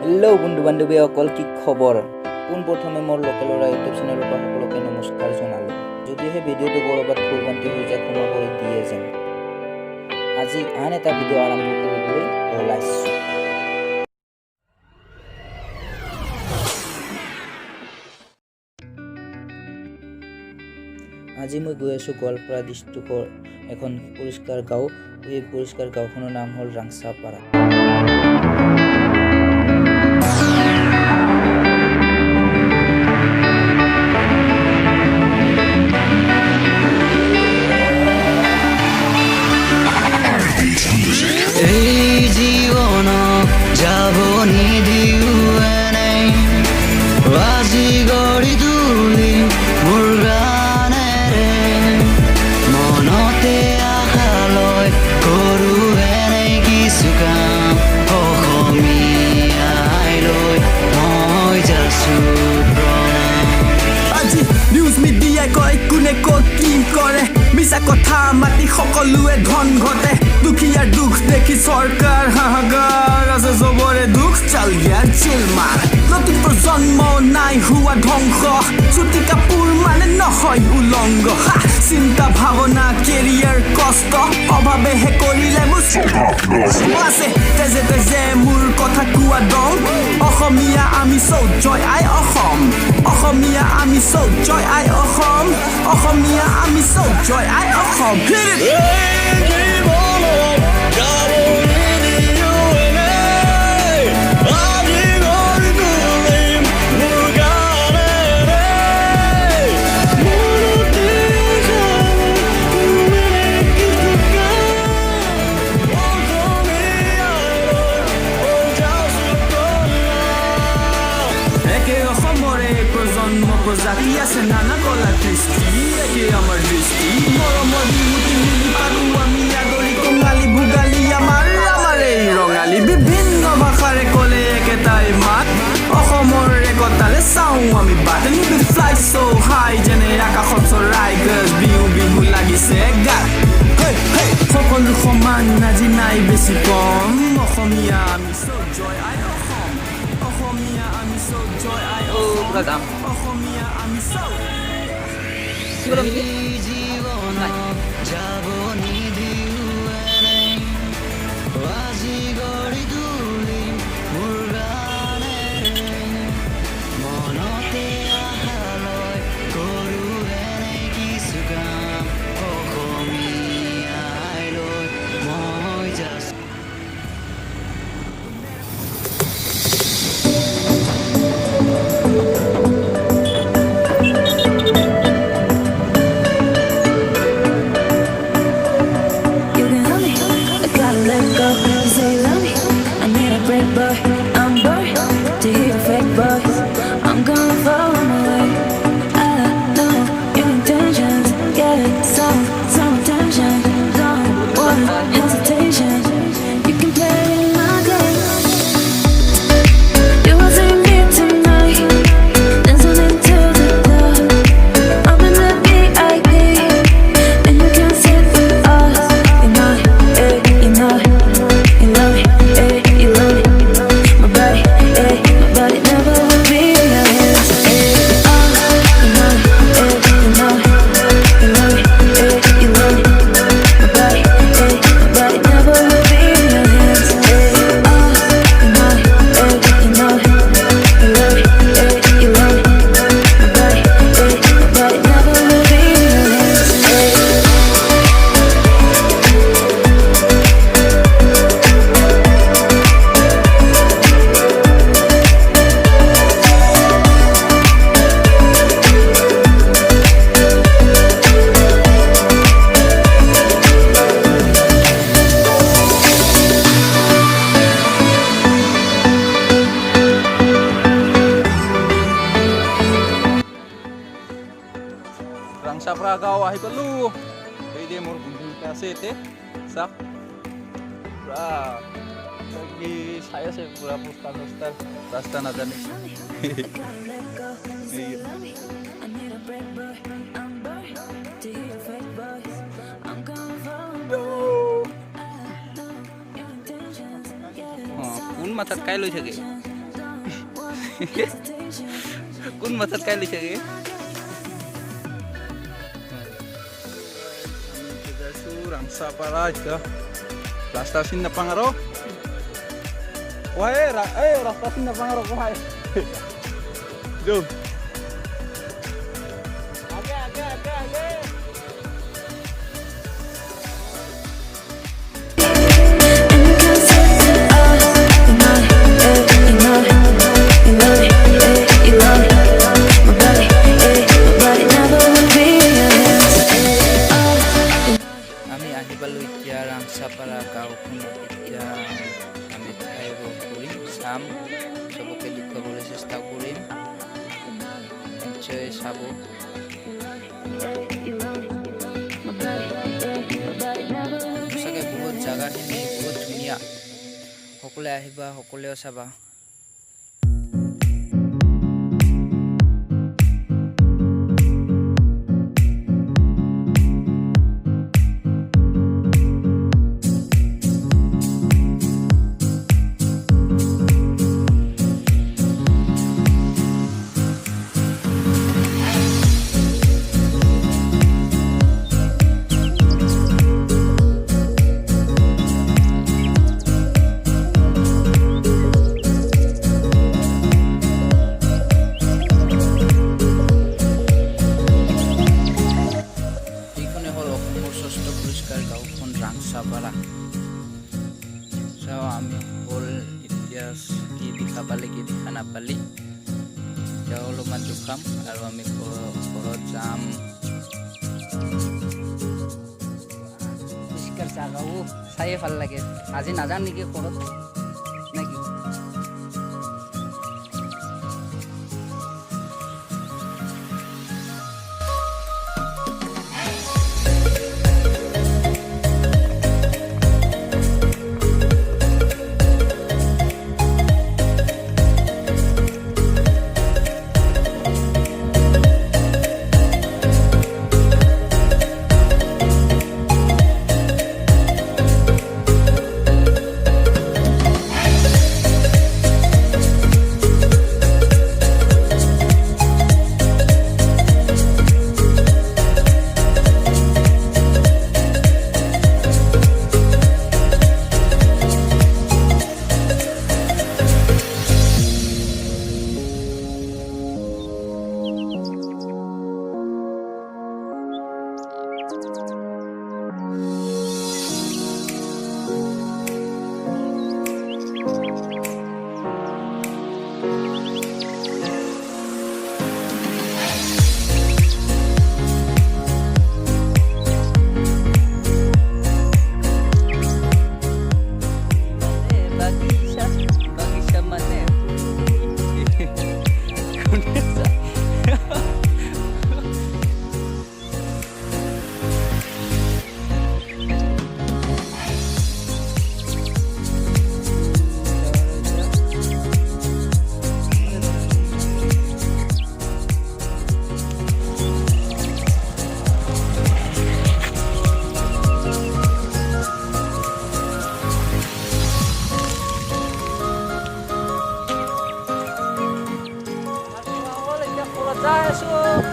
Hello' বন্ধু বান্ধৱীসকল, কি খবৰ? পোনপ্ৰথমে মোৰ লোকেলৰা ইউটিউব চেনেলৰ পৰা সকলোকে নমস্কাৰ জনালোঁ। যদিহে ভিডিঅ'টো ক'ৰবাত ভুলভ্ৰান্তি হৈ যায় ক্ষমা কৰি দিয়ে যেন। আজি আন এটা ভিডিঅ' আৰম্ভ কৰিবলৈ ওলাইছোঁ। আজি মই গৈ আছোঁ গোৱালপাৰা ডিষ্ট্ৰিক্টৰ এখন পৰিষ্কাৰ গাঁও। এই পৰিষ্কাৰ গাঁওখনৰ নাম হ'ল ৰাংচাপাৰা। এই জীৱন যাব নিদিও এনেই, আজি গঢ়ি তুলি মোৰ গানেৰে, মনতে আশা লৈ কৰো এনেই কিছু কাম, অসমীয়াই লৈ মই যাছো প্ৰণাম। আজি নিউজ মিডিয়াই কয় কোনে ক'ত কি কৰে, মিছা কথা মাতি সকলোৱে ধন ঘটে, দুখীয়াৰ দুখ দেখি চৰকাৰ হাহাকাৰ, আছে চবৰে দুখ চাল ইয়াৰ চিল মাৰ। নতুন প্ৰজন্ম নাই হোৱা ধ্বংস, চুটি কাপোৰ মানে নহয় উলংগ, চিন্তা ভাৱনা কেৰিয়াৰ কষ্ট, অভাৱেহে কৰিলে মোৰ আছে তেজে তেজে মোৰ কথা কোৱা দম। অসমীয়া আমি চৌ জয় আই অসম, অসমীয়া আমি চৌ জয় আই অসম, অসমীয়া আমি চৌ জয় আই অসম। প্ৰজাতি আছে নানা কলা কৃষ্টি, একে আমাৰ দৃষ্টি মৰমৰ বিহুতি মিলি পালো আমি আদৰি, কঙালী ভোগালী আমাৰ এই ৰঙালী, বিভিন্ন ভাষাৰে ক'লে একেটাই মাত, অসমৰ একতাৰে চাওঁ আমি বাট। ফ্লাই so high যেনে আকাশত চৰাই গছ, বিহু বিহু লাগিছে গাত, সকলো সমান আজি নাই বেছি কম, অসমীয়া আমি চৌ জয় আই অসম, অসমীয়া আমি চৌ জয় আই অসম, অসমীয়া আমি চৌ। এই জীৱন যাব নিদিও এনেই, আজি গঢ়ি তুলি মোৰ গানেৰে, মনতে আশা লৈ কৰো এনেই কিছু কাম, অসমীয়াই লৈ মই যাছো। ৰাংচাপাৰা গাঁও আহি পালোঁ। এই যে মোৰ বন্ধুকেইটা আছে ইয়াতে, চাওক পুৰা কি চাই আছে, পুৰা পোষ্টাৰ চোষ্টাৰ, ৰাস্তা নাজানে। কোন মাথাত কাই লৈ থাকে? কোন মাথাত কাইলি চাগে Rangsapara itu rasta sinna pangaro wah rasta sinna pangaro wah jom age আমি আহি পালোঁ এতিয়া ৰাংচাপাৰা গাঁওখনত এতিয়া আমি ঠাই কৰিম চাম চবকে দেখুৱাবলৈ চেষ্টা কৰিম নিশ্চয় চাব সঁচাকৈ বহুত জেগাখিনি বহুত ধুনীয়া সকলোৱে আহিবা সকলোৱেও চাবা গাঁওখন ৰাংচাপাৰা চাওঁ আমি হ'ল এতিয়া কি দেখা পালে কি দেখা নাপালি এতিয়া অলপমান দুখাম আৰু আমি ঘৰত যাম পৰিষ্কাৰ জাগাও চায়ে ভাল লাগে আজি নাযাম নেকি ঘৰত নেকি Saya